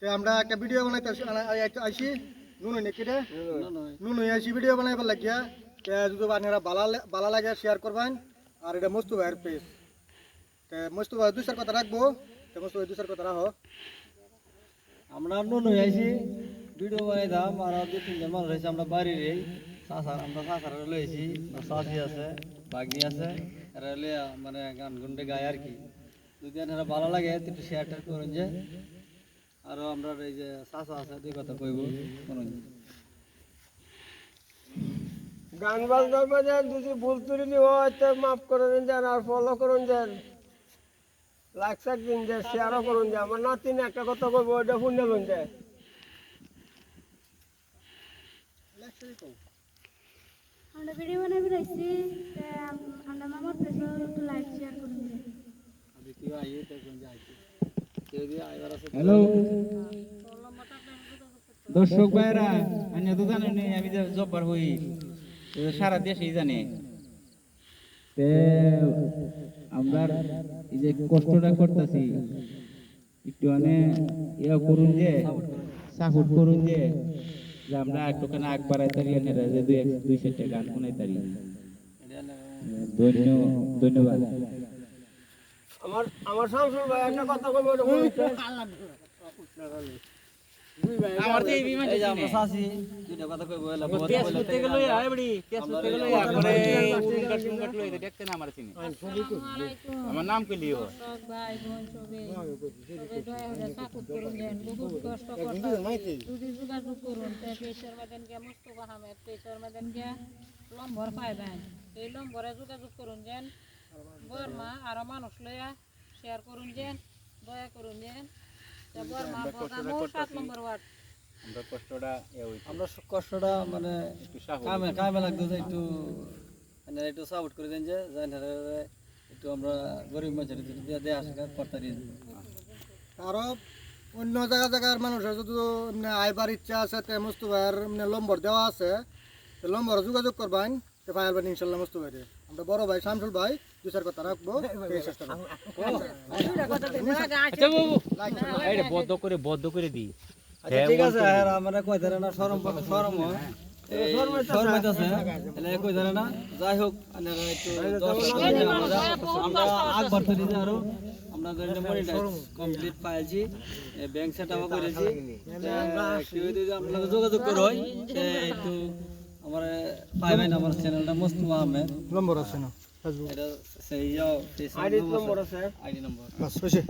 তে আমরা একটা ভিডিও বানাইতে আইছি নুন নাকি রে নুন আইছি ভিডিও বানাইবার লাগিয়া তে যদি আপনারা ভালো লাগে শেয়ার করবেন আর এটা মস্তু ভাইয়ের পেজ তে মস্তু ভাই দুই চার কথা রাখবো তে মস্তু ভাই দুই চার কথা রাখো আমরা নুন আইছি ভিডিও বানাইতাম আর দুই তিনজন মানুষ হয়েছে আমরা বাড়ির এই আমরা চাষারা লইছি চাষি আছে বাগনি আছে এরা লিয়া মানে গান গুন্ডে গায় আর কি যদি এরা ভালো লাগে একটু শেয়ার টেয়ার করুন যে আরো আমরা এই যে চাষা আছে দুই কথা কইব করুন গান বাজনার বাজার যদি ভুল ত্রুটি হয় তো মাফ করে দিন যান আর ফলো করুন যান লাইক সাক দিন যে শেয়ারও করুন যে আমার নাতিন একটা কথা কইব ওইটা শুনে লুন যে আমরা ভিডিও বানাই বেরাইছি আমরা মামার পেজে একটু লাইক শেয়ার করুন আমি কি আইয়ে তো কোন যাইছি কেউ দিয়ে আইবার আছে হ্যালো দর্শক ভাইরা আমি তো জানি আমি যে জব্বার হই সারা দেশেই জানে তে আমরা এই যে কষ্টটা করতেছি একটু মানে ইয়া করুন যে সাপোর্ট করুন যে আমরা একটুখানি আগ বাড়াই তারি যে দুই চারটা গান শোনাই তারি ধন্যবাদ আমার শামসুল ভাই একটা কথা কইব ওটা বলতে আমার তো এই বিমান এই যে আমরা চাষি দুইটা কথা কইব এলা বহুত কেস করতে গেল আয় বড়ি কেস করতে গেল তারপরে উনকাট লই দেখতে না আমার চিনি আমার নাম কি লিও ভাই বোন সবে দয়া করে সাপোর্ট করুন দেন বহুত কষ্ট করতে যদি যোগাযোগ করুন তে পেশার মধ্যে গিয়া মুস্তফা আহমেদ পেশার মধ্যে গিয়া নম্বর পাইবেন এই নম্বরে যোগাযোগ করুন দেন বর্মা আর মানুষ লইয়া শেয়ার করুন দেন দয়া করুন দেন তে বর্মা বগামো 7 নম্বর ওয়ার্ড আমরা কষ্টটা আমরা কষ্টটা মানে কামে লাগতো যে একটু মানে একটু সাপোর্ট করে দেন যে একটু আমরা গরিব মানুষের দিয়ে দেয়া আসা করতে দিন আরো অন্য জায়গার মানুষের যদি আইবার ইচ্ছা আছে তে মস্তু ভাইয়ের নম্বর দেওয়া আছে তে নম্বরে যোগাযোগ করবেন তে পাইবেন ইনশাল্লাহ মস্তু ভাই আমরা বড় ভাই শামসুল ভাই দুই চার কথা রাখবো চেষ্টা করবো আচ্ছা বাবু এইটা বদ্ধ করে দি আচ্ছা ঠিক আছে আর আমরা কই ধরে না শরম হয় শরম হইতাছে এলে কই ধরে না যাই হোক আপনারা একটু আমরা আগ বাড়তে দিতে আরো আমরা ধরে মনিটাইজ কমপ্লিট পাইছি ব্যাংক সেটআপ করেছি কেউ যদি আপনারা যোগাযোগ করো হয় একটু আমার পাইবেন আমার চ্যানেলটা মুস্তফা আহমেদ নম্বর আছে না এটা সেই আইডি নম্বর আছে আইডি নম্বর বাস হইছে